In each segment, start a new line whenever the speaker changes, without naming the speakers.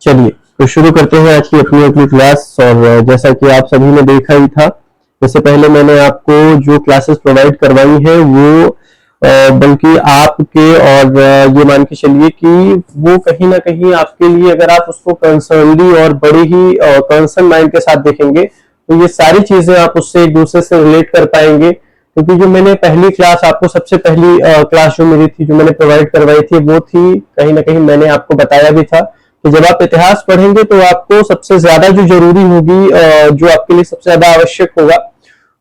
चलिए तो शुरू करते हैं आज की अपनी अपनी क्लास। और जैसा कि आप सभी ने देखा ही था, इससे पहले मैंने आपको जो क्लासेस प्रोवाइड करवाई है वो बल्कि आपके और ये मान के चलिए कि वो कहीं ना कहीं आपके लिए, अगर आप उसको कंसर्नली और बड़े ही कंसर्न माइंड के साथ देखेंगे तो ये सारी चीजें आप उससे एक दूसरे से रिलेट कर पाएंगे। क्योंकि जो मैंने पहली क्लास आपको, सबसे पहली क्लास जो मेरी थी, जो मैंने प्रोवाइड करवाई थी, वो थी कहीं ना कहीं मैंने आपको बताया भी था कि जब आप इतिहास पढ़ेंगे तो आपको सबसे ज्यादा जो जरूरी होगी, जो आपके लिए सबसे ज्यादा आवश्यक होगा,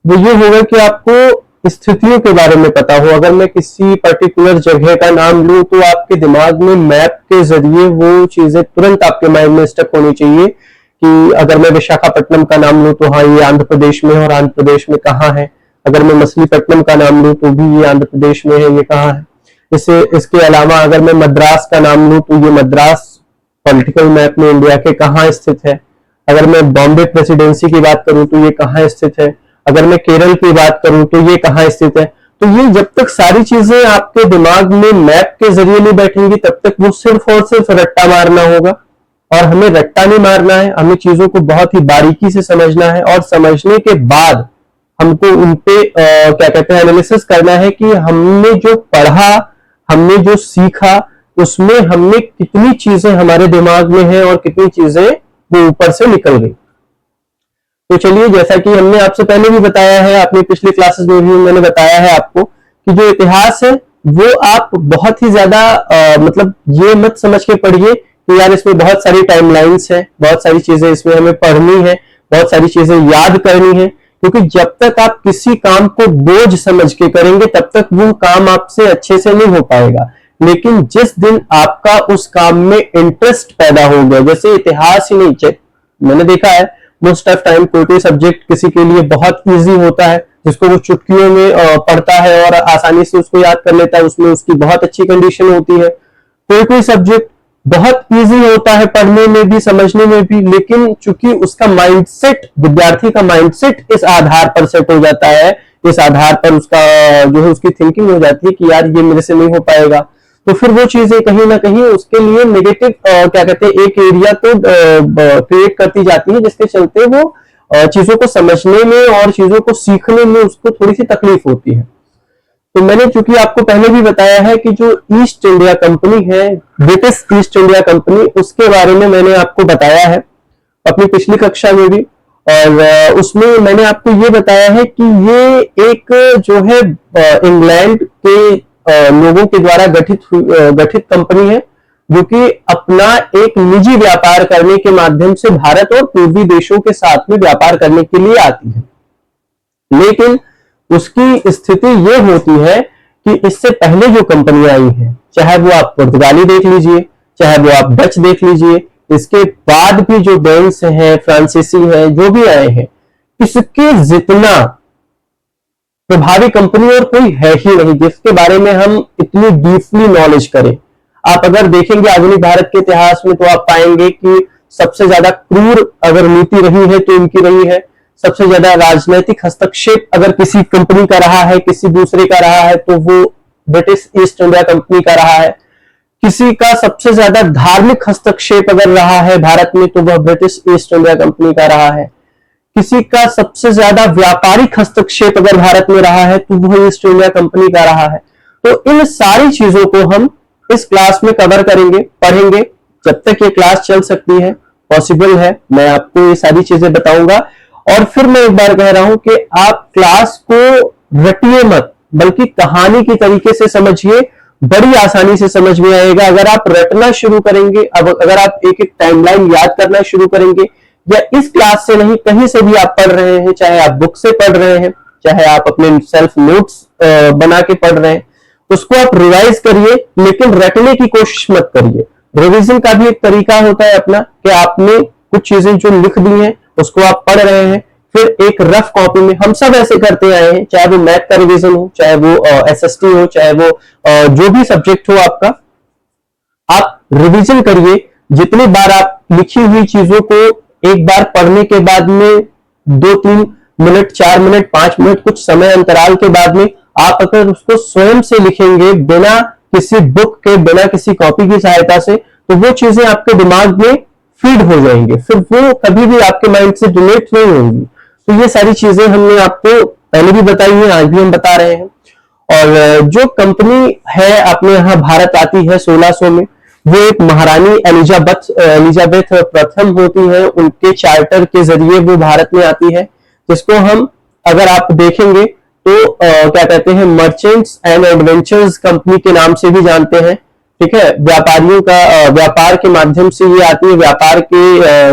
वो ये होगा कि आपको स्थितियों के बारे में पता हो। अगर मैं किसी पर्टिकुलर जगह का नाम लूं तो आपके दिमाग में मैप के जरिए वो चीजें तुरंत आपके माइंड में स्टक होनी चाहिए कि अगर मैं विशाखापट्टनम का नाम लूं तो हाँ, ये आंध्र प्रदेश में है और आंध्र प्रदेश में कहाँ है। अगर मैं मछलीपट्टनम का नाम लूं तो भी ये आंध्र प्रदेश में है, ये कहाँ है। इसके अलावा अगर मैं मद्रास का नाम लूं तो ये मद्रास पॉलिटिकल मैप में इंडिया के कहाँ स्थित है। अगर मैं बॉम्बे प्रेसिडेंसी की बात करूं तो ये कहाँ स्थित है। अगर मैं केरल की बात करूं तो ये कहाँ स्थित है। तो ये जब तक सारी चीजें आपके दिमाग में मैप के जरिए नहीं बैठेंगी तब तक वो सिर्फ और सिर्फ रट्टा मारना होगा। और हमें रट्टा नहीं मारना है, हमें चीजों को बहुत ही बारीकी से समझना है और समझने के बाद हमको उनपे क्या कहते हैं, एनालिसिस करना है कि हमने जो पढ़ा, हमने जो सीखा, उसमें हमने कितनी चीजें हमारे दिमाग में है और कितनी चीजें वो ऊपर से निकल गई। तो चलिए, जैसा कि हमने आपसे पहले भी बताया है, अपनी पिछली क्लासेस में भी मैंने बताया है आपको कि जो इतिहास है वो आप बहुत ही ज्यादा मतलब ये मत समझ के पढ़िए कि यार इसमें बहुत सारी टाइमलाइंस है, बहुत सारी चीजें इसमें हमें पढ़नी है, बहुत सारी चीजें याद करनी है। क्योंकि जब तक आप किसी काम को बोझ समझ के करेंगे तब तक वो काम आपसे अच्छे से नहीं हो पाएगा। लेकिन जिस दिन आपका उस काम में इंटरेस्ट पैदा हो गया, जैसे इतिहास ही नहीं, मैंने देखा है मोस्ट ऑफ टाइम कोई सब्जेक्ट किसी के लिए बहुत इजी होता है, जिसको वो चुटकियों में पढ़ता है और आसानी से उसको याद कर लेता है, उसमें उसकी बहुत अच्छी कंडीशन होती है। कोई सब्जेक्ट बहुत इजी होता है पढ़ने में भी, समझने में भी, लेकिन चूंकि उसका माइंडसेट, विद्यार्थी का माइंडसेट इस आधार पर सेट हो जाता है, इस आधार पर उसका जो है उसकी थिंकिंग हो जाती है कि यार ये मेरे से नहीं हो पाएगा, तो फिर वो चीजें कहीं ना कहीं उसके लिए नेगेटिव क्या कहते हैं, एक एरिया तो क्रिएट करती जाती है, जिसके चलते वो चीजों को समझने में और चीजों को सीखने में उसको थोड़ी सी तकलीफ होती है। तो मैंने चूंकि आपको पहले भी बताया है कि जो ईस्ट इंडिया कंपनी है, ब्रिटिश ईस्ट इंडिया कंपनी, उसके बारे में मैंने आपको बताया है अपनी पिछली कक्षा में भी। और उसमें मैंने आपको ये बताया है कि ये एक जो है इंग्लैंड के लोगों के द्वारा गठित कंपनी है, जो कि अपना एक निजी व्यापार करने के माध्यम से भारत और पूर्वी देशों के साथ में व्यापार करने के लिए आती है। लेकिन उसकी स्थिति ये होती है कि इससे पहले जो कंपनियां आई हैं, चाहे वो आप पुर्तगाली देख लीजिए, चाहे वो आप डच देख लीजिए, इसके बाद भी जो डेन्स हैं, फ्रांसीसी हैं, जो भी आए हैं, इसके जितना प्रभावी कंपनी और कोई है ही नहीं जिसके बारे में हम इतनी डीपली नॉलेज करें। आप अगर देखेंगे आधुनिक भारत के इतिहास में तो आप पाएंगे कि सबसे ज्यादा क्रूर अगर नीति रही है तो इनकी रही है। सबसे ज्यादा राजनीतिक हस्तक्षेप अगर किसी कंपनी का रहा है, किसी दूसरे का रहा है, तो वो ब्रिटिश ईस्ट इंडिया कंपनी का रहा है। किसी का सबसे ज्यादा धार्मिक हस्तक्षेप अगर रहा है भारत में तो वह ब्रिटिश ईस्ट इंडिया कंपनी का रहा है। किसी का सबसे ज्यादा व्यापारिक हस्तक्षेप अगर भारत में रहा है तो वह ईस्ट इंडिया कंपनी का रहा है। तो इन सारी चीजों को हम इस क्लास में कवर करेंगे, पढ़ेंगे। जब तक ये क्लास चल सकती है, पॉसिबल है, मैं आपको ये सारी चीजें बताऊंगा। और फिर मैं एक बार कह रहा हूं कि आप क्लास को रटिए मत, बल्कि कहानी की तरीके से समझिए, बड़ी आसानी से समझ में आएगा। अगर आप रटना शुरू करेंगे, अब अगर आप एक एक टाइमलाइन याद करना शुरू करेंगे, या इस क्लास से नहीं कहीं से भी आप पढ़ रहे हैं, चाहे आप बुक से पढ़ रहे हैं, चाहे आप अपने सेल्फ नोट्स बना के पढ़ रहे हैं, उसको आप रिवाइज करिए, लेकिन रटने की कोशिश मत करिए। रिवीजन का भी एक तरीका होता है अपना, कि आपने कुछ चीजें जो लिख दी हैं उसको आप पढ़ रहे हैं, फिर एक रफ कॉपी में, हम सब ऐसे करते आए हैं, चाहे वो मैथ का रिवीजन हो, चाहे वो एसएसटी हो, चाहे वो जो भी सब्जेक्ट हो आपका, आप रिवीजन करिए। जितनी बार आप लिखी हुई चीजों को एक बार पढ़ने के बाद में 2-3 मिनट, 4 मिनट, 5 मिनट, कुछ समय अंतराल के बाद में आप अगर उसको स्वयं से लिखेंगे, बिना किसी बुक के, बिना किसी कॉपी की सहायता से, तो वो चीजें आपके दिमाग में फीड हो जाएंगे, फिर वो कभी भी आपके माइंड से डिलीट नहीं होंगी। तो ये सारी चीजें हमने आपको पहले भी बताई है, आज भी हम बता रहे हैं। और जो कंपनी है अपने यहाँ भारत आती है 1600 में, वो एक महारानी एलिजाबेथ प्रथम होती है, उनके चार्टर के जरिए वो भारत में आती है, जिसको हम अगर आप देखेंगे तो क्या कहते हैं, मर्चेंट्स एंड एडवेंचर्स कंपनी के नाम से भी जानते हैं। ठीक है, व्यापारियों का व्यापार के माध्यम से ये आती है, व्यापार के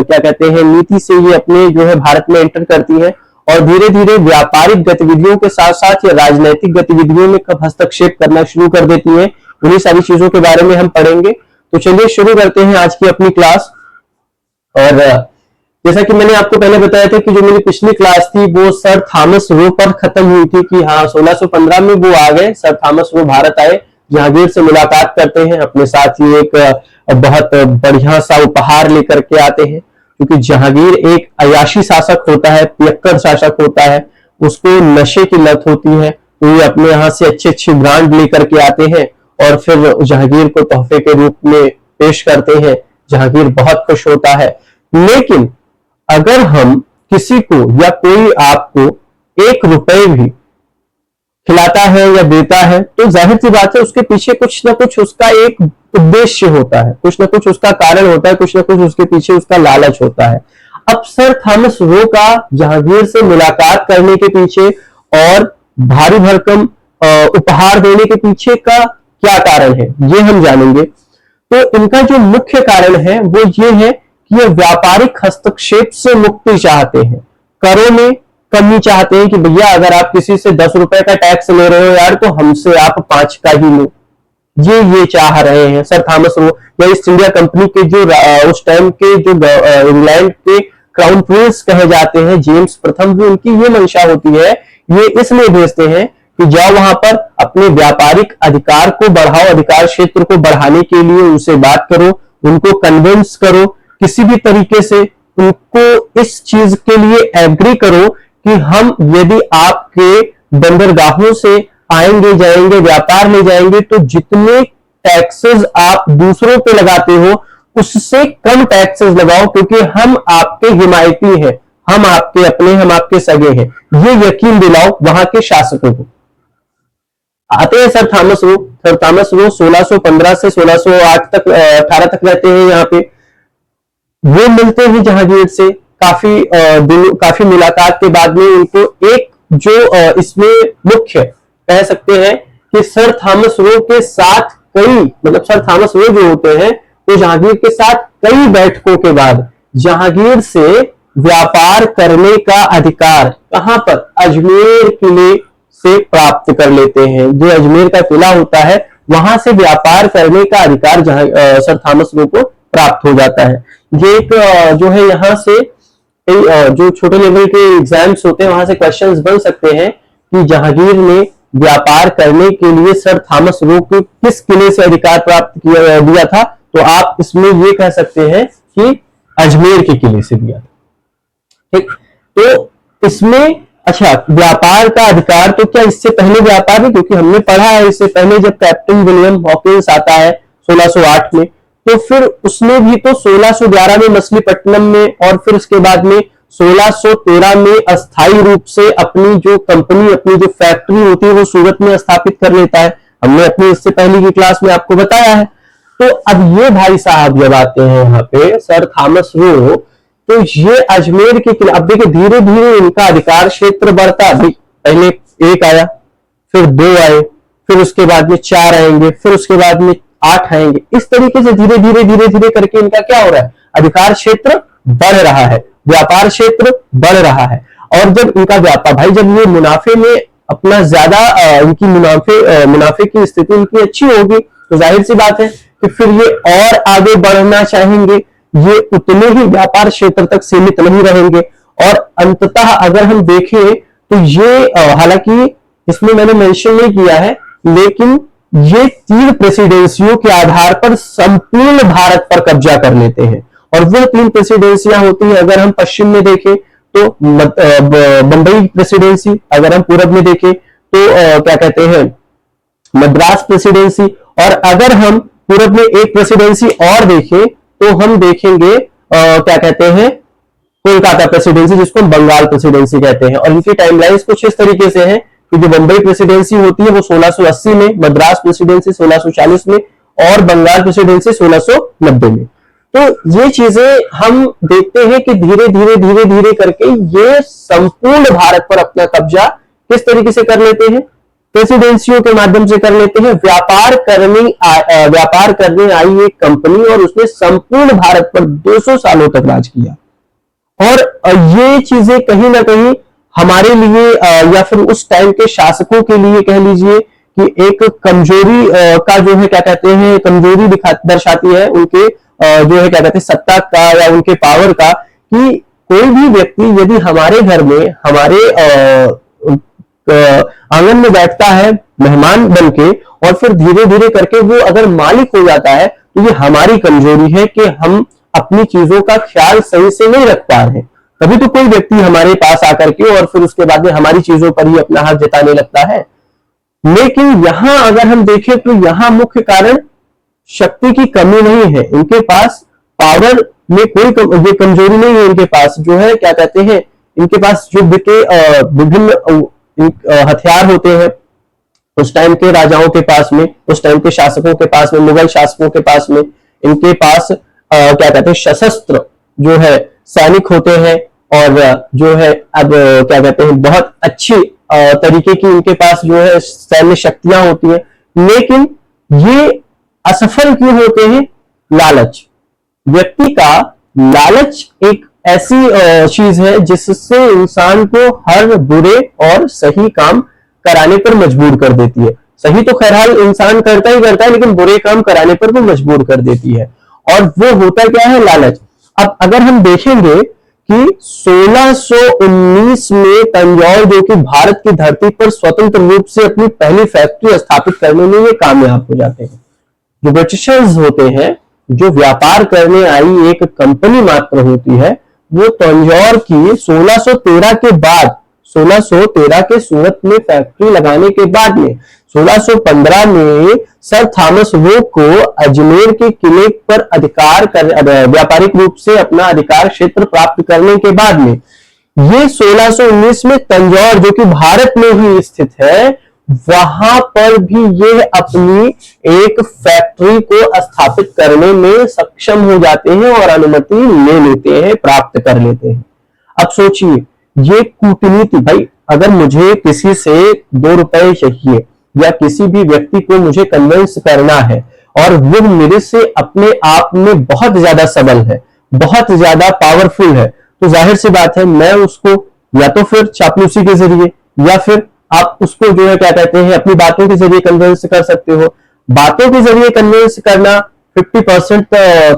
क्या कहते हैं नीति से ये अपने जो है भारत में एंटर करती है, और धीरे धीरे व्यापारिक गतिविधियों के साथ साथ ये राजनैतिक गतिविधियों में कब हस्तक्षेप करना शुरू कर देती है, उन्हीं सारी चीजों के बारे में हम पढ़ेंगे। तो चलिए शुरू करते हैं आज की अपनी क्लास। और जैसा कि मैंने आपको पहले बताया था कि जो मेरी पिछली क्लास थी वो सर थॉमस रो पर खत्म हुई थी, कि हाँ 1615 में वो आ गए, सर थॉमस रो भारत आए, जहांगीर से मुलाकात करते हैं, अपने साथ ही एक बहुत बढ़िया सा उपहार लेकर के आते हैं, क्योंकि जहांगीर एक अयाशी शासक होता है, पियक्कड़ शासक होता है, उसको नशे की लत होती है, तो ये अपने यहाँ से अच्छे अच्छे ब्रांड लेकर के आते हैं और फिर जहांगीर को तोहफे के रूप में पेश करते हैं। जहांगीर बहुत खुश होता है। लेकिन अगर हम किसी को या कोई आपको 1 रुपए भी खिलाता है या देता है, तो जाहिर सी बात है उसके पीछे कुछ ना कुछ उसका एक उद्देश्य होता है, कुछ ना कुछ उसका कारण होता है, कुछ ना कुछ उसके पीछे उसका लालच होता है। अब सर थॉमस रो का जहांगीर से मुलाकात करने के पीछे और भारी भरकम उपहार देने के पीछे का क्या कारण है, ये हम जानेंगे। तो इनका जो मुख्य कारण है वो ये है कि ये व्यापारिक हस्तक्षेप से मुक्ति चाहते हैं, करों में कमी चाहते हैं, कि भैया अगर आप किसी से 10 रुपए का टैक्स ले रहे हो यार, तो हमसे आप 5 का ही लो, ये चाह रहे हैं सर थॉमस रो या ईस्ट इंडिया कंपनी के जो उस टाइम के जो इंग्लैंड के क्राउन प्रिंस कहे जाते हैं, जेम्स प्रथम, भी उनकी ये मंशा होती है। ये इसलिए भेजते हैं कि जाओ वहां पर अपने व्यापारिक अधिकार को बढ़ाओ, अधिकार क्षेत्र को बढ़ाने के लिए उनसे बात करो, उनको कन्विंस करो, किसी भी तरीके से उनको इस चीज के लिए एग्री करो कि हम यदि आपके बंदरगाहों से आएंगे जाएंगे, व्यापार ले जाएंगे, तो जितने टैक्सेस आप दूसरों पे लगाते हो उससे कम टैक्सेस लगाओ, क्योंकि हम आपके हिमायती हैं, हम आपके अपने, हम आपके सगे हैं, ये यकीन दिलाओ वहां के शासकों को। आते हैं sir Thomas Roe. Sir Thomas Roe 1615 से 1608 तक 18 तक रहते हैं यहाँ पे। वो मिलते हैं जहांगीर से, काफी मुलाकात के बाद में उनको एक जो इसमें मुख्य कह सकते हैं कि सर थॉमस रो के साथ कई, मतलब सर थॉमस रो जो होते हैं तो जहांगीर के साथ कई बैठकों के बाद जहांगीर से व्यापार करने का अधिकार कहां पर, अजमेर किले से प्राप्त कर लेते हैं। जो अजमेर का किला होता है वहां से व्यापार करने का अधिकार सर थॉमस रो को प्राप्त हो जाता है। ये एक जो है यहाँ से जो छोटे लेवल के एग्जाम्स होते हैं वहां से क्वेश्चंस बन सकते हैं कि जहांगीर ने व्यापार करने के लिए सर थॉमस रो को किस किले से अधिकार प्राप्त दिया था, तो आप इसमें ये कह सकते हैं कि अजमेर के किले से दिया था। ठीक, तो इसमें अच्छा व्यापार का अधिकार, तो क्या इससे पहले व्यापार है, क्योंकि हमने पढ़ा है इससे पहले जब कैप्टन विलियम हॉकिंस आता है 1608 में, तो फिर उसने भी तो 1611 में मछलीपट्टनम में और फिर उसके बाद में 1613 में अस्थायी रूप से अपनी जो कंपनी, अपनी जो फैक्ट्री होती है वो सूरत में स्थापित कर लेता है। हमने अपनी इससे पहले की क्लास में आपको बताया है। तो अब ये भाई साहब जब आते हैं यहाँ पे सर थॉमस रो, तो ये अजमेर के किले, अब देखिए धीरे धीरे इनका अधिकार क्षेत्र बढ़ता, पहले 1 आया, फिर 2 आए, फिर उसके बाद में 4 आएंगे, फिर उसके बाद में 8 आएंगे। इस तरीके से धीरे धीरे करके इनका क्या हो रहा है, अधिकार क्षेत्र बढ़ रहा है, व्यापार क्षेत्र बढ़ रहा है। और जब इनका व्यापार, भाई जब ये मुनाफे में अपना ज्यादा, इनकी मुनाफे की स्थिति इनकी अच्छी होगी, तो जाहिर सी बात है कि फिर ये और आगे बढ़ना चाहेंगे, ये उतने ही व्यापार क्षेत्र तक सीमित नहीं रहेंगे। और अंततः अगर हम देखें तो ये हालांकि इसमें मैंने मेंशन नहीं किया है, लेकिन ये 3 प्रेसिडेंसियों के आधार पर संपूर्ण भारत पर कब्जा कर लेते हैं। और वो 3 प्रेसिडेंसियां होती हैं, अगर हम पश्चिम में देखें तो बंबई प्रेसिडेंसी, अगर हम पूरब में देखें तो क्या कहते हैं मद्रास प्रेसिडेंसी, और अगर हम पूरब में एक प्रेसिडेंसी और देखें तो हम देखेंगे क्या कहते हैं, कोलकाता प्रेसिडेंसी, जिसको हम बंगाल प्रेसिडेंसी कहते हैं। और इनकी टाइमलाइंस कुछ इस तरीके से है कि जो मुंबई प्रेसिडेंसी होती है वो 1680 में, मद्रास प्रेसिडेंसी 1640 में और बंगाल प्रेसिडेंसी 1690 में। तो ये चीजें हम देखते हैं कि धीरे धीरे धीरे धीरे करके ये संपूर्ण भारत पर अपना कब्जा किस तरीके से कर लेते हैं, प्रेसिडेंसियों के माध्यम से कर लेते हैं। व्यापार करने आई एक कंपनी और उसने संपूर्ण भारत पर 200 सालों तक राज किया। और ये चीजें कहीं ना कहीं हमारे लिए या फिर उस टाइम के शासकों के लिए कह लीजिए कि एक कमजोरी का जो है क्या कहते हैं, कमजोरी दर्शाती है उनके जो है क्या कहते हैं सत्ता का या उनके पावर का, कि कोई भी व्यक्ति यदि हमारे घर में हमारे आंगन में बैठता है मेहमान बनके और फिर धीरे धीरे करके वो अगर मालिक हो जाता है, तो ये हमारी कमजोरी है कि हम अपनी चीजों का ख्याल सही से नहीं रख पा रहे। कभी तो कोई व्यक्ति हमारे पास आकर के और फिर उसके बाद में हमारी चीजों पर ही अपना हाथ जताने लगता है। लेकिन यहां अगर हम देखें तो यहां मुख्य कारण शक्ति की कमी नहीं है, इनके पास पावर में कोई ये कमजोरी नहीं है। इनके पास जो है क्या कहते हैं, इनके पास युद्ध के विभिन्न हथियार होते हैं उस टाइम के राजाओं के पास में, उस टाइम के शासकों के पास में, मुगल शासकों के पास में। इनके पास क्या कहते हैं सशस्त्र जो है सैनिक होते हैं और जो है अब क्या कहते हैं बहुत अच्छी तरीके की इनके पास जो है सैन्य शक्तियां होती है। लेकिन ये असफल क्यों होते हैं? लालच। व्यक्ति का लालच एक ऐसी चीज है जिससे इंसान को हर बुरे और सही काम कराने पर मजबूर कर देती है। सही तो खैरहाल इंसान करता ही करता है, लेकिन बुरे काम कराने पर वो मजबूर कर देती है। और वो होता क्या है? लालच। अब अगर हम देखेंगे कि 1619 में तंजौर जो कि भारत की धरती पर स्वतंत्र रूप से अपनी पहली फैक्ट्री स्थापित करने में ये कामयाब हो जाते हैं। जो ब्रिटिशर्स होते हैं, जो व्यापार करने आई एक कंपनी मात्र होती है, वो तंजौर की 1613 के बाद, 1613 के सूरत में फैक्ट्री लगाने के बाद में 1615 में सर थॉमस वोक को अजमेर के किले पर व्यापारिक रूप से अपना अधिकार क्षेत्र प्राप्त करने के बाद में ये 1619 में तंजौर जो कि भारत में ही स्थित है, वहां पर भी ये अपनी एक फैक्ट्री को स्थापित करने में सक्षम हो जाते हैं और अनुमति ले लेते हैं, प्राप्त कर लेते हैं। अब सोचिए, ये कूटनीति, भाई अगर मुझे किसी से 2 रुपए चाहिए या किसी भी व्यक्ति को मुझे कन्विंस करना है और वो मेरे से अपने आप में बहुत ज्यादा सबल है, बहुत ज्यादा पावरफुल है, तो जाहिर सी बात है मैं उसको या तो फिर चापलूसी के जरिए या फिर आप उसको जो है क्या कहते हैं अपनी बातों के जरिए कन्विंस कर सकते हो। बातों के जरिए कन्विंस करना 50%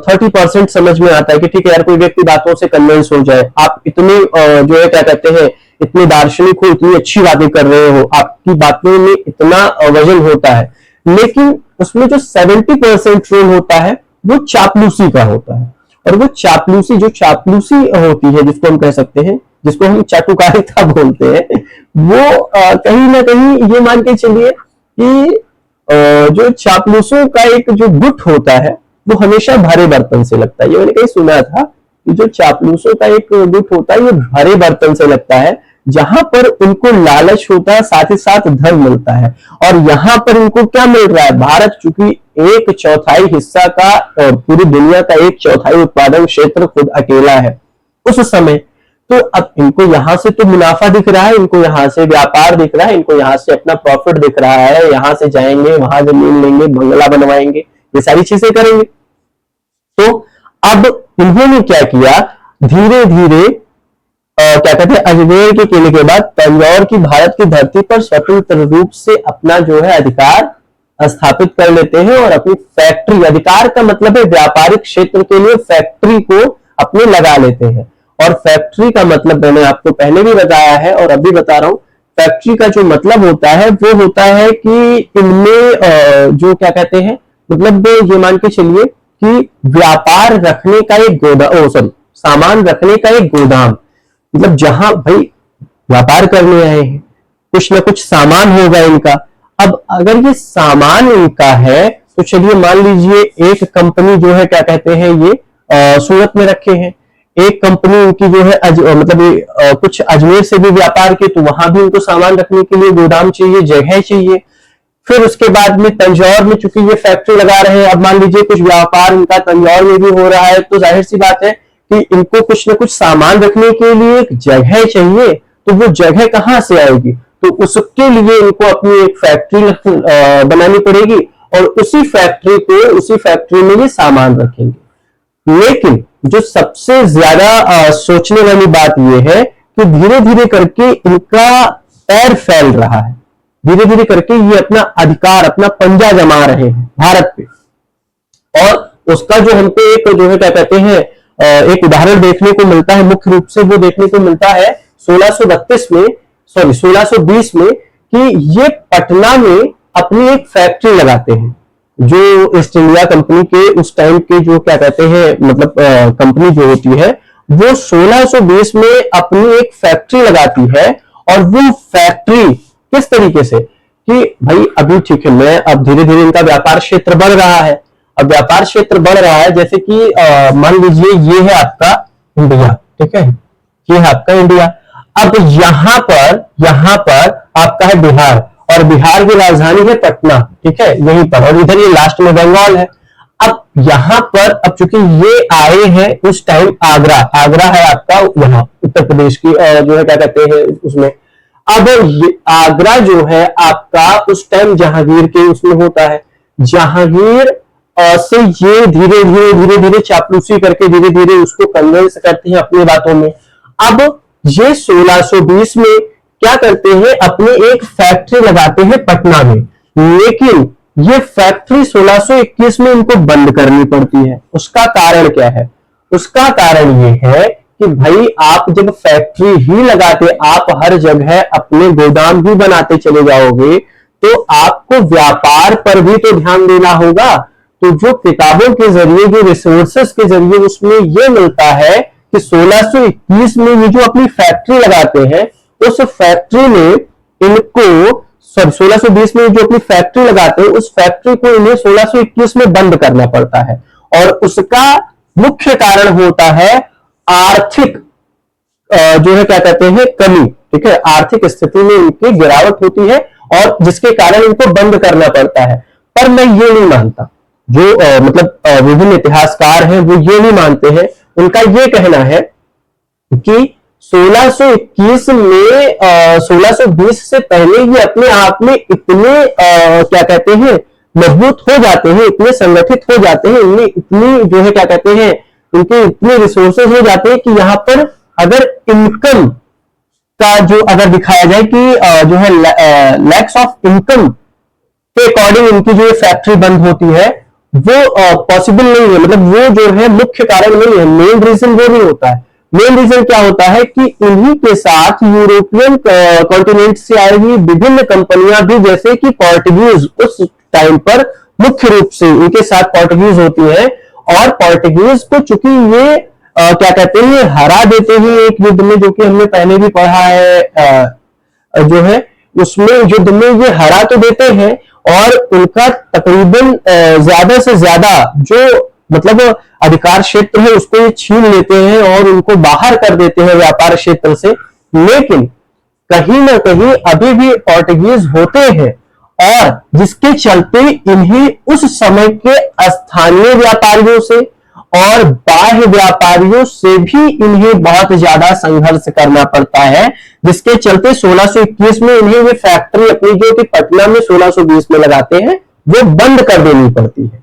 30% समझ में आता है कि ठीक है यार कोई व्यक्ति बातों से कन्विंस हो जाए। आप इतने जो है क्या कहते हैं इतने दार्शनिक हो, इतनी अच्छी बातें कर रहे हो, आपकी बातों में इतना वजन होता है। लेकिन उसमें जो 70% रोल होता है वो चापलूसी का होता है। और वो चापलूसी जो चापलूसी होती है, जिसको हम कह सकते हैं, जिसको हम चाटुकारिता बोलते हैं, वो कहीं ना कहीं ये मान के चलिए कि जो चापलूसों का एक जो गुट होता है वो हमेशा भरे बर्तन से लगता है। ये मैंने कहीं सुना था कि जो चापलूसों का एक गुट होता है ये भरे बर्तन से लगता है, जहां पर उनको लालच होता है, साथ ही साथ धन मिलता है। और यहां पर इनको क्या मिल रहा है? भारत चूंकि 1/4 हिस्सा का और पूरी दुनिया का 1/4 उत्पादन क्षेत्र खुद अकेला है उस समय, तो अब इनको यहां से तो मुनाफा दिख रहा है, इनको यहां से व्यापार दिख रहा है, इनको यहां से अपना प्रॉफिट दिख रहा है, यहां से जाएंगे वहां जमीन लेंगे, बंगला बनवाएंगे, ये सारी चीजें करेंगे। तो अब इन्होंने क्या किया, धीरे धीरे क्या कहते हैं अजमेर के किले के बाद तंजौर की भारत की धरती पर स्वतंत्र रूप से अपना जो है अधिकार स्थापित कर लेते हैं और अपनी फैक्ट्री, अधिकार का मतलब है व्यापारिक क्षेत्र के लिए फैक्ट्री को अपने लगा लेते हैं। और फैक्ट्री का मतलब मैंने आपको पहले भी बताया है और अभी बता रहा हूं, फैक्ट्री का जो मतलब होता है वो होता है कि इनमें जो क्या कहते हैं मतलब ये मान के चलिए कि व्यापार रखने का एक गोदाम, सामान रखने का एक गोदाम, मतलब जहां भाई व्यापार करने आए हैं, कुछ ना कुछ सामान होगा इनका। अब अगर ये सामान इनका है तो चलिए मान लीजिए एक कंपनी जो है क्या कहते हैं ये सूरत में रखे हैं, एक कंपनी उनकी जो है मतलब कुछ अजमेर से भी व्यापार की, तो वहां भी उनको सामान रखने के लिए गोदाम चाहिए, जगह चाहिए। फिर उसके बाद में तंजौर में चूंकि ये फैक्ट्री लगा रहे हैं, अब मान लीजिए कुछ व्यापार इनका तंजौर में भी हो रहा है, तो जाहिर सी बात है कि इनको कुछ ना कुछ सामान रखने के लिए एक जगह चाहिए, तो वो जगह कहां से आएगी, तो उसके लिए इनको अपनी एक फैक्ट्री बनानी पड़ेगी और उसी फैक्ट्री में ये सामान रखेंगे। लेकिन जो सबसे ज्यादा सोचने वाली बात यह है कि धीरे धीरे करके इनका पैर फैल रहा है, धीरे धीरे करके ये अपना अधिकार, अपना पंजा जमा रहे हैं भारत पे। और उसका जो हमको एक जो है क्या कहते हैं एक उदाहरण देखने को मिलता है, मुख्य रूप से वो देखने को मिलता है 1620 में कि ये पटना में अपनी एक फैक्ट्री लगाते हैं, जो ईस्ट इंडिया कंपनी के उस टाइम के जो क्या कहते हैं मतलब कंपनी जो होती है, वो 1620 में अपनी एक फैक्ट्री लगाती है। और वो फैक्ट्री किस तरीके से कि भाई अभी ठीक है, मैं अब धीरे धीरे इनका व्यापार क्षेत्र बढ़ रहा है, अब व्यापार क्षेत्र बढ़ रहा है, जैसे कि मान लीजिए ये है आपका इंडिया, ठीक है, ये है आपका इंडिया। अब यहां पर आपका है बिहार, और बिहार की राजधानी है पटना, ठीक है, यहीं पर, और इधर ये लास्ट में बंगाल है। अब यहां पर अब चूंकि ये आए हैं उस टाइम, आगरा है आपका यहाँ उत्तर प्रदेश की जो है क्या कहते हैं उसमें। अब ये आगरा जो है आपका उस टाइम जहांगीर के उसमें होता है, जहांगीर से ये धीरे धीरे चापलूसी करके धीरे धीरे उसको कन्विंस करते हैं अपनी बातों में। अब ये 1620 में क्या करते हैं, अपनी एक फैक्ट्री लगाते हैं पटना में, लेकिन ये फैक्ट्री 1621 में इनको बंद करनी पड़ती है। उसका कारण क्या है? उसका कारण ये है कि भाई आप जब फैक्ट्री ही लगाते, आप हर जगह अपने गोदाम भी बनाते चले जाओगे, तो आपको व्यापार पर भी तो ध्यान देना होगा। तो जो किताबों के जरिए, जो रिसोर्सेस के जरिए उसमें यह मिलता है कि 1621 में ये जो अपनी फैक्ट्री लगाते हैं, उस फैक्ट्री में इनको 1620 में जो अपनी फैक्ट्री लगाते हैं, उस फैक्ट्री को इन्हें 1621 में बंद करना पड़ता है। और उसका मुख्य कारण होता है आर्थिक जो है क्या कहते हैं कमी, ठीक है, आर्थिक स्थिति में इनकी गिरावट होती है और जिसके कारण इनको बंद करना पड़ता है। पर मैं ये नहीं मानता, जो मतलब विभिन्न इतिहासकार हैं वो ये नहीं मानते हैं। उनका ये कहना है कि 1621 में 1620 से पहले ये अपने आप में इतने क्या कहते हैं मजबूत हो जाते हैं, इतने संगठित हो जाते हैं, इनमें इतनी जो है क्या कहते हैं उनके इतने रिसोर्सेज हो जाते हैं कि यहां पर अगर इनकम का जो अगर दिखाया जाए कि जो है लैक्स ऑफ इनकम के अकॉर्डिंग इनकी जो फैक्ट्री बंद होती है, वो पॉसिबल नहीं है। मतलब वो जो है मुख्य कारण नहीं है, मेन रीजन वो नहीं होता है। मेन रीजन क्या होता है कि इन्हीं के साथ यूरोपियन कॉन्टिनेंट से आई हुई विभिन्न कंपनियां भी, जैसे कि पोर्टुगीज उस टाइम पर मुख्य रूप से इनके साथ पोर्टुगीज होती है, और पोर्टुगीज को चूंकि ये क्या कहते हैं हरा देते हैं एक युद्ध में, जो कि हमने पहले भी पढ़ा है जो है उसमें युद्ध में ये हरा तो देते हैं, और उनका तकरीबन ज्यादा से ज्यादा जो मतलब अधिकार क्षेत्र है उसको ये छीन लेते हैं और उनको बाहर कर देते हैं व्यापार क्षेत्र से। लेकिन कहीं ना कहीं अभी भी पोर्टुगीज होते हैं, और जिसके चलते इन्हें उस समय के स्थानीय व्यापारियों से और बाह्य व्यापारियों से भी इन्हें बहुत ज्यादा संघर्ष करना पड़ता है, जिसके चलते 1621 में इन्हें ये फैक्ट्री अपनी जो कि पटना में 1620 में लगाते हैं वो बंद कर देनी पड़ती है।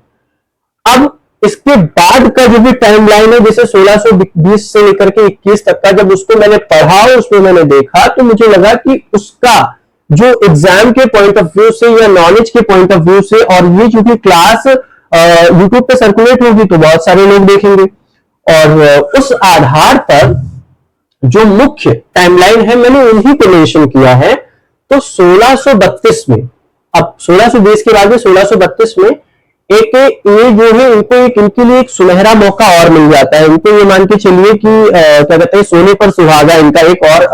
अब इसके बाद का जो भी टाइमलाइन है, जैसे 1620 से लेकर के 21 तक का, जब उसको मैंने पढ़ा उसमें मैंने देखा तो मुझे लगा कि उसका जो एग्जाम के पॉइंट ऑफ व्यू से या नॉलेज के पॉइंट ऑफ व्यू से, और ये चूंकि क्लास यूट्यूब पे सर्कुलेट होगी तो बहुत सारे लोग देखेंगे, और उस आधार पर जो मुख्य टाइमलाइन है मैंने उन्हीं को मेंशन किया है। तो 1632 में, अब 1620 के बाद में 1632 में एक ये जो है इनको एक इनके लिए एक सुनहरा मौका और मिल जाता है। इनको ये मान के चलिए कि क्या कहते हैं सोने पर सुहागा इनका एक और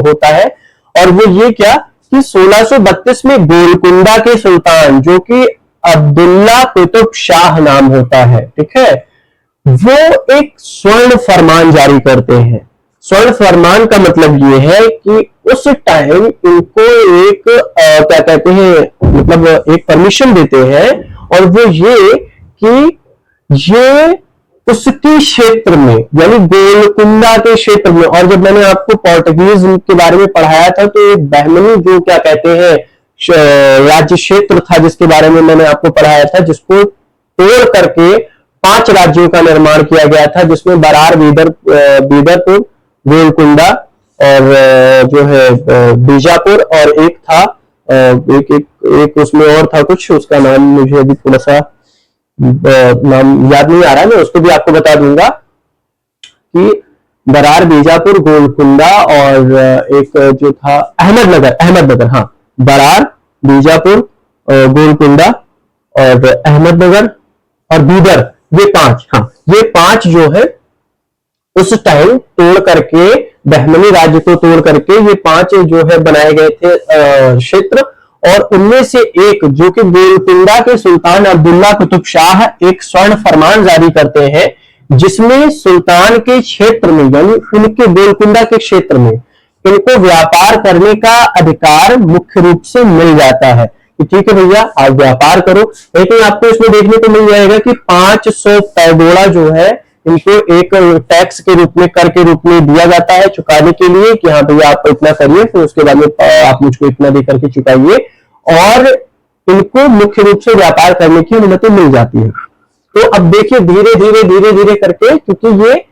होता है, और वो ये क्या कि 1632 में गोलकुंडा के सुल्तान, जो कि अब्दुल्ला कुतुब शाह नाम होता है, ठीक है, वो एक स्वर्ण फरमान जारी करते हैं। स्वर्ण फरमान का मतलब ये है कि उस टाइम इनको एक क्या कहते हैं, मतलब एक परमिशन देते हैं, और वो ये कि ये उसके क्षेत्र में यानी गोलकुंडा के क्षेत्र में। और जब मैंने आपको पोर्टुगीज के बारे में पढ़ाया था तो एक बहमनी जो क्या कहते हैं राज्य क्षेत्र था जिसके बारे में मैंने आपको पढ़ाया था, जिसको तोड़ करके 5 राज्यों का निर्माण किया गया था, जिसमें बरार, बीदरपुर, गोलकुंडा और जो है बीजापुर, और एक था एक उसमें और था कुछ, उसका नाम मुझे अभी थोड़ा सा नाम याद नहीं आ रहा है, मैं उसको भी आपको बता दूंगा कि बरार, बीजापुर, गोलकुंडा और एक जो था अहमदनगर, हाँ, बरार, बीजापुर, गोलकुंडा और अहमदनगर और बीदर, ये 5, हाँ, ये 5 जो है उस टाइम तोड़ करके, बहमनी राज्य को तोड़ करके ये 5 जो है बनाए गए थे क्षेत्र। और उनमें से एक जो कि गोलकुंडा के सुल्तान अब्दुल्ला कुतुब शाह एक स्वर्ण फरमान जारी करते हैं, जिसमें सुल्तान के क्षेत्र में यानी उनके गोलकुंडा के क्षेत्र में इनको व्यापार करने का अधिकार मुख्य रूप से मिल जाता है कि ठीक है भैया आप व्यापार करो। लेकिन आपको इसमें देखने को मिल जाएगा कि 500 पैगोड़ा जो है इनको एक टैक्स के रूप में, कर के रूप में दिया जाता है चुकाने के लिए कि हाँ भैया आप इतना करिए, फिर उसके बाद में आप मुझको इतना दे करके चुकाइए, और इनको मुख्य रूप से व्यापार करने की अनुमति मिल जाती है। तो अब देखिए धीरे धीरे करके, क्योंकि ये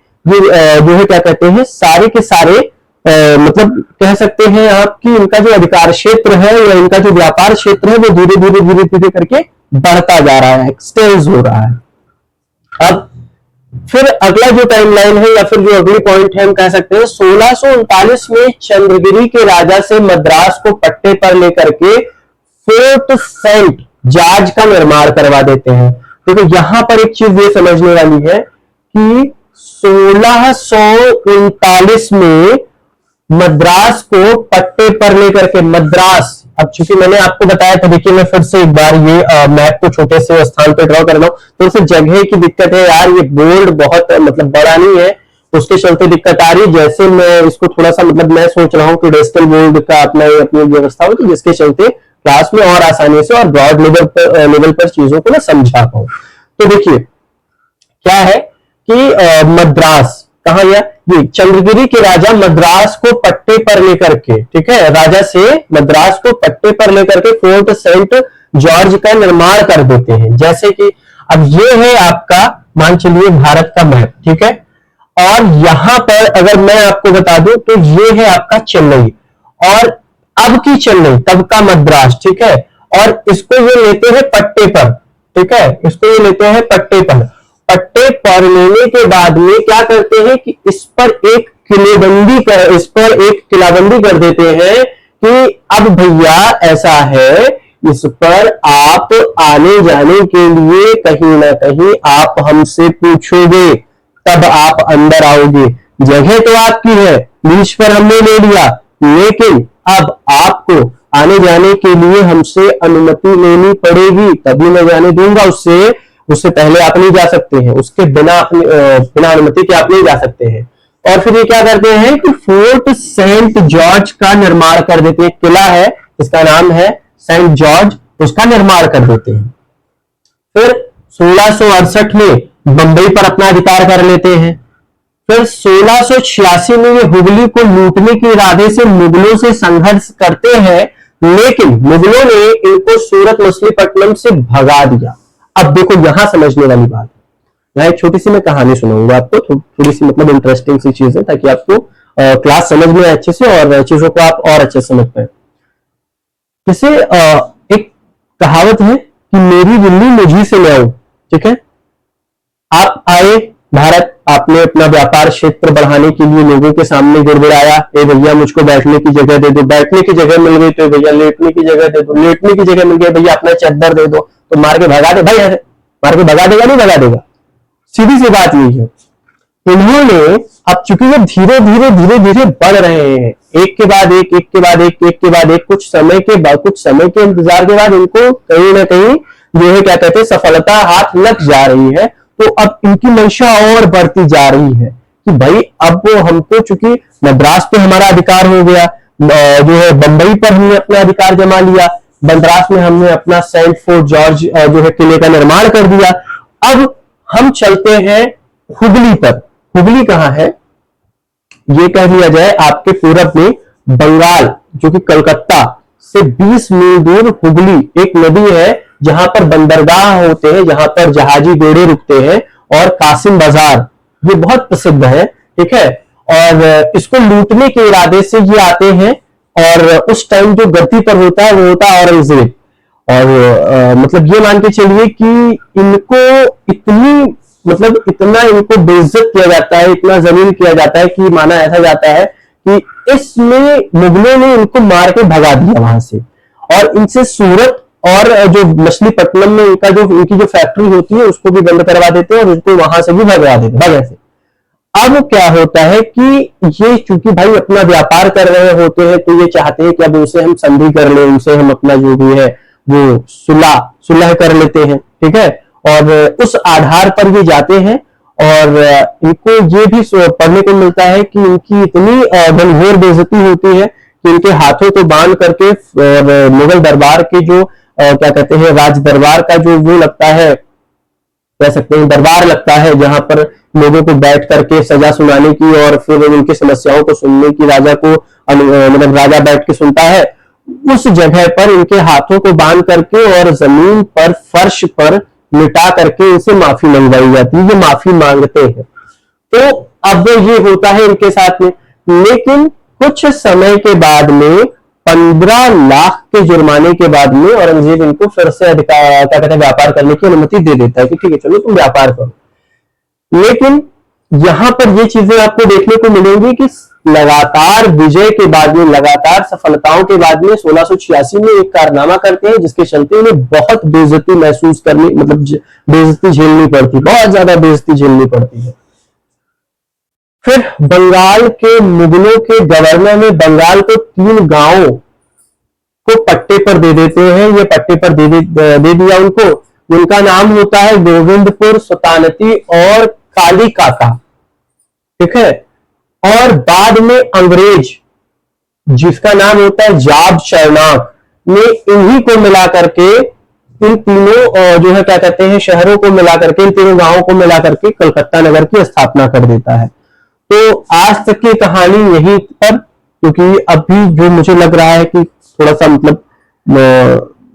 जो है क्या कहते हैं सारे के सारे मतलब कह सकते हैं आप कि इनका जो अधिकार क्षेत्र है या इनका जो व्यापार क्षेत्र है वो धीरे धीरे करके बढ़ता जा रहा है, एक्सटेंड हो रहा है। अब फिर अगला जो टाइमलाइन है या फिर जो अगली पॉइंट है हम कह सकते हैं 1639 में चंद्रगिरी के राजा से मद्रास को पट्टे पर लेकर के फोर्ट सेंट जॉर्ज का निर्माण करवा देते हैं। देखो यहां पर एक चीज ये समझने वाली है कि 1639 में मद्रास को पट्टे पर लेकर के, मद्रास, अब चूंकि मैंने आपको बताया था, देखिए मैं फिर से एक बार ये मैप को छोटे से स्थान पे ड्रॉ कर रहा हूं, तो उसे जगह की दिक्कत है यार, ये बोर्ड बहुत मतलब बड़ा नहीं है, उसके चलते दिक्कत आ रही है। जैसे मैं इसको थोड़ा सा मतलब मैं सोच रहा हूँ कि डिजिटल बोर्ड का अपना अपनी व्यवस्था हो, तो जिसके चलते क्लास में और आसानी से और ब्रॉड लेवल पर चीजों को मैं समझा पाऊं। तो देखिए क्या है कि मद्रास कहा गया, ये चंद्रगिरी के राजा मद्रास को पट्टे पर लेकर के, ठीक है, राजा से मद्रास को पट्टे पर लेकर के फोर्ट सेंट जॉर्ज का निर्माण कर देते हैं। जैसे कि अब ये है आपका मान चलिए भारत का मैप, ठीक है, और यहां पर अगर मैं आपको बता दूं तो ये है आपका चेन्नई, और अब की चेन्नई तब का मद्रास, ठीक है, और इसको ये लेते हैं पट्टे पर, ठीक है, इसको ये लेते हैं पट्टे पर। पट्टे पर लेने के बाद में क्या करते हैं कि इस पर एक किलाबंदी कर देते हैं कि अब भैया ऐसा है, इस पर आप आने जाने के लिए कहीं ना कहीं आप हमसे पूछोगे तब आप अंदर आओगे। जगह तो आपकी है, लीज पर हमने ले लिया, लेकिन अब आपको आने जाने के लिए हमसे अनुमति लेनी पड़ेगी तभी मैं जाने दूंगा। उससे पहले आप नहीं जा सकते हैं, उसके बिना अनुमति के आप नहीं जा सकते हैं। और फिर ये क्या करते हैं कि फोर्ट सेंट जॉर्ज का निर्माण कर देते हैं। किला है, इसका नाम है सेंट जॉर्ज, उसका निर्माण कर देते हैं। फिर 1668 में बंबई पर अपना अधिकार कर लेते हैं। फिर 1686 में ये हुगली को लूटने के इरादे से मुगलों से संघर्ष करते हैं, लेकिन मुगलों ने इनको सूरत मछलीपट्टनम से भगा दिया। अब देखो यहां समझने वाली बात है, यहाँ एक छोटी सी मैं कहानी सुनाऊंगा आपको, थोड़ी सी मतलब इंटरेस्टिंग सी चीज है, ताकि आपको क्लास समझ में आए अच्छे से और चीजों को आप और अच्छे से समझ पाए। जैसे एक कहावत है कि मेरी बिल्ली मुझी से ले आओ, ठीक है, आप आए भारत, आपने अपना व्यापार क्षेत्र बढ़ाने के लिए लोगों के सामने गिड़गिड़ाया, ए भैया मुझको बैठने की जगह दे दो, बैठने की जगह मिल गई तो भैया लेटने की जगह दे दो, लेटने की जगह मिल गई भैया अपना चद्दर दे दो, तो मार के भगा दे भाई, ऐसे मार के भगा देगा नहीं भगा देगा, सीधी सी बात यही है। इन्होंने अब चूंकि वो धीरे धीरे बढ़ रहे हैं, एक के बाद एक, कुछ समय के इंतजार के बाद इनको कहीं ना कहीं जो है क्या कहते हैं सफलता हाथ लग जा रही है, तो अब इनकी मंशा और बढ़ती जा रही है कि भाई अब हमको, चूंकि मद्रास पे हमारा अधिकार हो गया, जो है बंबई पर हमने अपना अधिकार जमा लिया, मद्रास में हमने अपना सेंट फोर्ट जॉर्ज जो है किले का निर्माण कर दिया। अब हम चलते हैं हुगली पर। हुगली कहां है? ये कह लिया जाए आपके पूरब में बंगाल, जो कि कलकत्ता से 20 मील दूर हुगली एक नदी है, जहां पर बंदरगाह होते हैं, जहां पर जहाजी बेड़े रुकते हैं, और कासिम बाजार ये बहुत प्रसिद्ध है, ठीक है। और इसको लूटने के इरादे से ये आते हैं, और उस टाइम जो गद्दी पर होता है वो होता है औरंगजेब। और मतलब ये मान के चलिए कि इनको इतनी, मतलब इतना इनको बेइज्जत किया जाता है, इतना जलील किया जाता है कि माना ऐसा जाता है कि इसमें मुगलों ने इनको मार के भगा दिया वहां से, और इनसे सूरत और जो मछलीपट्टनम में इनकी जो फैक्ट्री होती है उसको भी बंद करवा देते हैं, और उसको वहां से भी भगवा देते हैं भगा से। अब क्या होता है कि ये चूंकि भाई अपना व्यापार कर रहे होते हैं, तो ये चाहते हैं कि अब उनसे हम संधि कर ले, उनसे हम अपना जो भी है वो सुलह कर लेते हैं, ठीक है। और उस आधार पर ये जाते हैं, और इनको ये भी पढ़ने को मिलता है कि इनकी इतनी घनघोर बेइज्जती होती है कि इनके हाथों को बांध करके, और मुगल दरबार के जो क्या कहते हैं राज दरबार का जो वो लगता है, कह सकते हैं दरबार लगता है, जहां पर लोगों को बैठ करके सजा सुनाने की और फिर उनकी समस्याओं को सुनने की, राजा को मतलब राजा बैठ के सुनता है, उस जगह पर इनके हाथों को बांध करके और जमीन पर फर्श पर लिटा करके इनसे माफी मंगवाई जाती है। ये माफी मांगते हैं। तो अब ये होता है इनके साथ में, लेकिन कुछ समय के बाद में 15 लाख के जुर्माने के बाद में औरंगजेब इनको फिर से क्या कहते हैं व्यापार करने की अनुमति दे देता है कि ठीक है चलो तुम व्यापार करो। लेकिन यहां पर ये चीजें आपको देखने को मिलेंगी कि लगातार विजय के बाद में, लगातार सफलताओं के बाद में 1686 में एक कारनामा करते हैं, जिसके चलते उन्हें बहुत बेइज्जती महसूस करनी, मतलब बेइज्जती झेलनी पड़ती, बहुत ज्यादा बेइज्जती झेलनी पड़ती है। फिर बंगाल के मुगलों के गवर्नर ने बंगाल को 3 गांवों को पट्टे पर दे देते हैं। ये पट्टे पर दे दिया उनको। उनका नाम होता है गोविंदपुर, सतानती और कालीकाका, ठीक है। और बाद में अंग्रेज, जिसका नाम होता है जाब शरनाक, ने इन्हीं को मिला करके, इन तीनों जो है क्या कहते हैं शहरों को मिला करके, इन तीनों गांवों को मिला करके कलकत्ता नगर की स्थापना कर देता है। तो आज तक की कहानी यही पर, क्योंकि अभी जो मुझे लग रहा है कि थोड़ा सा मतलब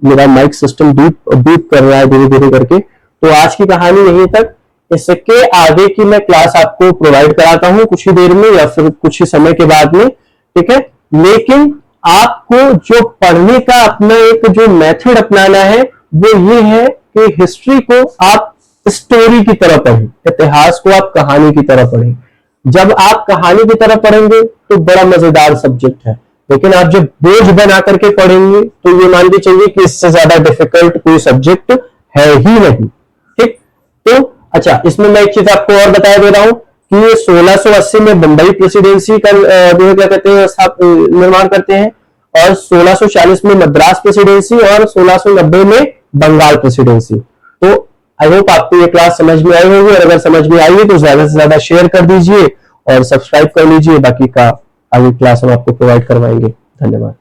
मेरा माइक सिस्टम बीप कर रहा है धीरे धीरे करके, तो आज की कहानी यहीं तक। इसके आगे की मैं क्लास आपको प्रोवाइड कराता हूं कुछ ही देर में या फिर कुछ ही समय के बाद में, ठीक है। लेकिन आपको जो पढ़ने का अपना एक जो मेथड अपनाना है वो ये है कि हिस्ट्री को आप स्टोरी की तरह पढ़ें, इतिहास को आप कहानी की तरह पढ़ें। जब आप कहानी की तरह पढ़ेंगे तो बड़ा मजेदार सब्जेक्ट है, लेकिन आप जब बोझ बना करके पढ़ेंगे तो ये मान के चलिए कि इससे ज्यादा डिफिकल्ट कोई सब्जेक्ट है ही नहीं, ठीक। तो अच्छा, इसमें मैं एक चीज आपको और बता दे रहा हूं कि 1680 में बंबई प्रेसिडेंसी का जो क्या कहते हैं निर्माण करते हैं, और 1640 में मद्रास प्रेसिडेंसी, और 1690 में बंगाल प्रेसिडेंसी। तो आई होप आपको ये क्लास समझ में आई होगी, और अगर समझ में आई है तो ज्यादा से ज्यादा शेयर कर दीजिए और सब्सक्राइब कर लीजिए। बाकी का आगे क्लास हम आपको प्रोवाइड करवाएंगे। धन्यवाद।